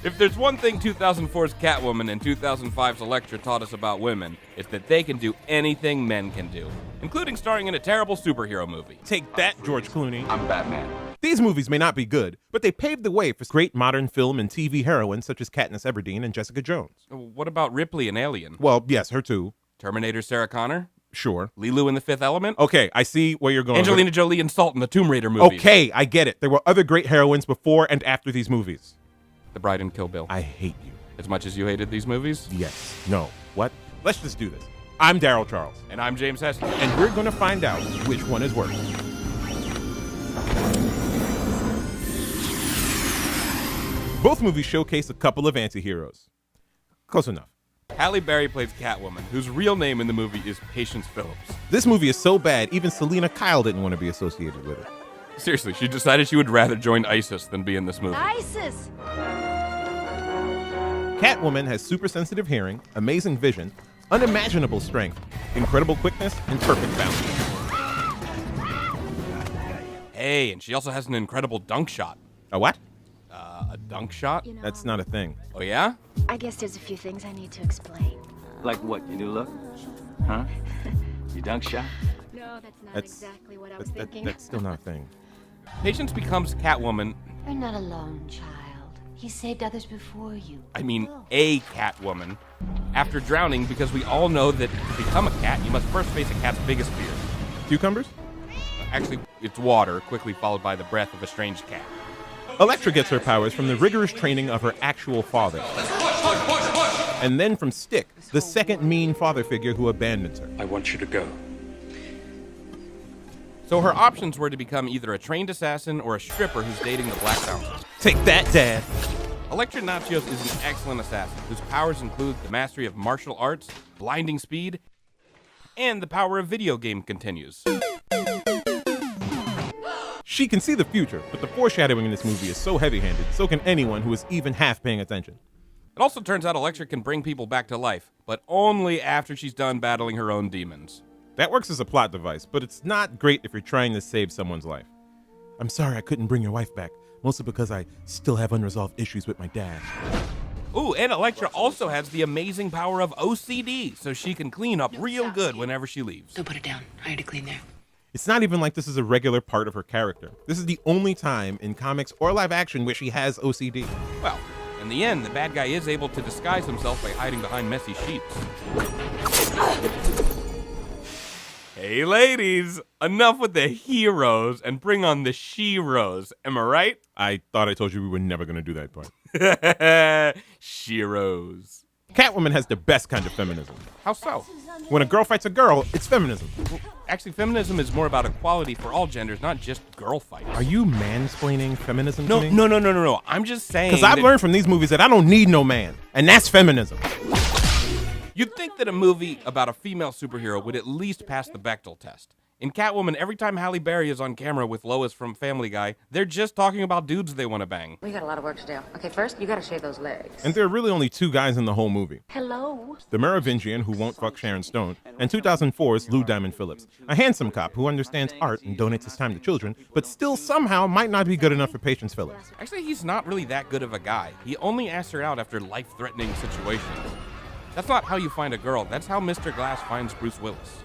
If there's one thing 2004's Catwoman and 2005's Elektra taught us about women, it's that they can do anything men can do, including starring in a terrible superhero movie. Take that, George Clooney. I'm Batman. These movies may not be good, but they paved the way for great modern film and TV heroines such as Katniss Everdeen and Jessica Jones. What about Ripley in Alien? Well, yes, her too. Terminator Sarah Connor? Sure. Lilu in The Fifth Element? Okay, I see where you're going. Angelina Jolie and Salt in the Tomb Raider movies. Okay, I get it. There were other great heroines before and after these movies. The Bride and Kill Bill. I hate you. As much as you hated these movies? Yes. No. What? Let's just do this. I'm Daryl Charles. And I'm James Heston. And we're going to find out which one is worse. Both movies showcase a couple of anti-heroes. Close enough. Halle Berry plays Catwoman, whose real name in the movie is Patience Phillips. This movie is so bad, even Selena Kyle didn't want to be associated with it. Seriously, she decided she would rather join ISIS than be in this movie. ISIS! Catwoman has super sensitive hearing, amazing vision, unimaginable strength, incredible quickness, and perfect balance. Hey, and she also has an incredible dunk shot. A what? A dunk shot? That's not a thing. Oh, yeah? I guess there's a few things I need to explain. Like what? You do look? Huh? You dunk shot? No, that's exactly what I was thinking. That's still not a thing. Patience becomes Catwoman, You're not alone, child. He saved others before you. I mean a Catwoman, after drowning because we all know that to become a cat, you must first face a cat's biggest fear. Cucumbers? Actually, it's water, quickly followed by the breath of a strange cat. Elektra gets her powers from the rigorous training of her actual father. And then from Stick, the second mean father figure who abandons her. I want you to go. So her options were to become either a trained assassin or a stripper who's dating the Black Bouncer. Take that, Dad. Elektra Nachios is an excellent assassin whose powers include the mastery of martial arts, blinding speed, and the power of video game continues. She can see the future, but the foreshadowing in this movie is so heavy-handed, so can anyone who is even half paying attention. It also turns out Elektra can bring people back to life, but only after she's done battling her own demons. That works as a plot device, but it's not great if you're trying to save someone's life. I'm sorry I couldn't bring your wife back, mostly because I still have unresolved issues with my dad. Ooh, and Elektra also has the amazing power of OCD, so she can clean up real good whenever she leaves. Don't put it down. I had to clean there. It's not even like this is a regular part of her character. This is the only time in comics or live action where she has OCD. Well, in the end, the bad guy is able to disguise himself by hiding behind messy sheets. Hey ladies, enough with the heroes and bring on the she-ros, am I right? I thought I told you we were never going to do that part. She-ros. Catwoman has the best kind of feminism. How so? When a girl fights a girl, it's feminism. Actually, feminism is more about equality for all genders, not just girl fights. Are you mansplaining feminism No, to me? no. I'm just saying. Because I've learned from these movies that I don't need no man, and that's feminism. You'd think that a movie about a female superhero would at least pass the Bechdel test. In Catwoman, every time Halle Berry is on camera with Lois from Family Guy, they're just talking about dudes they want to bang. We got a lot of work to do. Okay, first, you gotta shave those legs. And there are really only two guys in the whole movie. Hello? The Merovingian who won't fuck Sharon Stone, and 2004's Lou Diamond Phillips, a handsome cop who understands art and donates his time to children, but still somehow might not be good enough for Patience Phillips. Actually, he's not really that good of a guy. He only asks her out after life-threatening situations. That's not how you find a girl. That's how Mr. Glass finds Bruce Willis.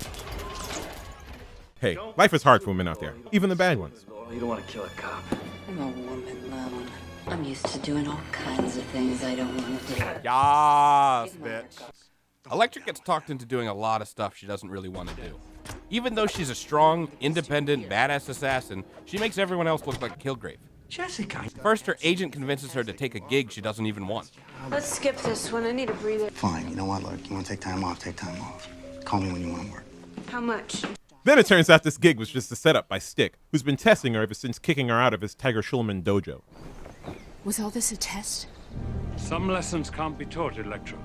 Hey, life is hard for women out there, even the bad ones. You don't want to kill a cop. I'm a woman, Lone. I'm used to doing all kinds of things I don't want to do. Yas, bitch. Elektra gets talked into doing a lot of stuff she doesn't really want to do. Even though she's a strong, independent, badass assassin, she makes everyone else look like Kilgrave. Jessica. First, her agent convinces her to take a gig she doesn't even want. Let's skip this one. I need a breather. Fine, you know what? Look, you want to take time off, take time off. Call me when you want to work. How much? Then it turns out this gig was just a setup by Stick, who's been testing her ever since kicking her out of his Tiger Schulman dojo. Was all this a test? Some lessons can't be taught, Elektra.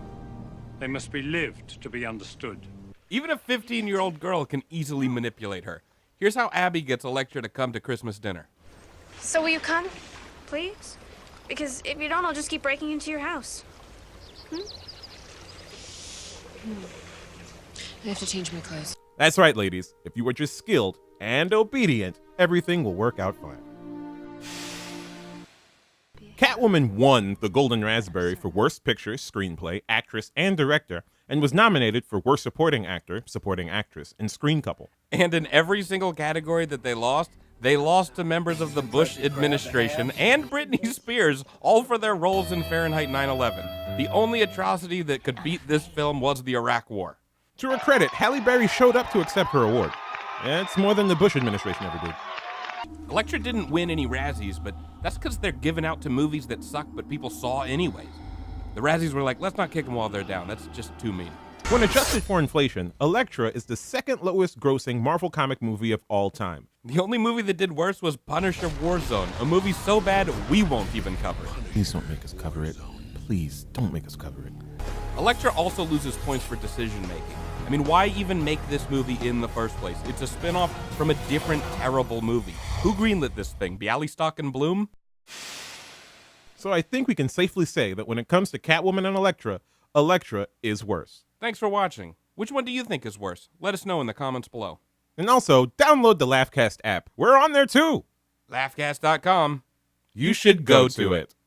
They must be lived to be understood. Even a 15-year-old girl can easily manipulate her. Here's how Abby gets Elektra to come to Christmas dinner. So will you come, please? Because if you don't, I'll just keep breaking into your house. I have to change my clothes. That's right, ladies. If you are just skilled and obedient, everything will work out fine. Catwoman won the Golden Raspberry for Worst Picture, Screenplay, Actress, and Director, and was nominated for Worst Supporting Actor, Supporting Actress, and Screen Couple. And in every single category that they lost to members of the Bush administration and Britney Spears, all for their roles in Fahrenheit 9/11. The only atrocity that could beat this film was the Iraq War. To her credit, Halle Berry showed up to accept her award. It's more than the Bush administration ever did. Elektra didn't win any Razzies, but that's because they're given out to movies that suck but people saw anyways. The Razzies were like, let's not kick them while they're down. That's just too mean. When adjusted for inflation, Elektra is the second lowest grossing Marvel comic movie of all time. The only movie that did worse was Punisher Warzone, a movie so bad we won't even cover it. Please don't make us cover it. Please don't make us cover it. Elektra also loses points for decision making. I mean, why even make this movie in the first place? It's a spinoff from a different terrible movie. Who greenlit this thing? Bialystok and Bloom? So I think we can safely say that when it comes to Catwoman and Elektra, Elektra is worse. Thanks for watching. Which one do you think is worse? Let us know in the comments below. And also, download the Laughcast app. We're on there too. Laughcast.com. You should go to it.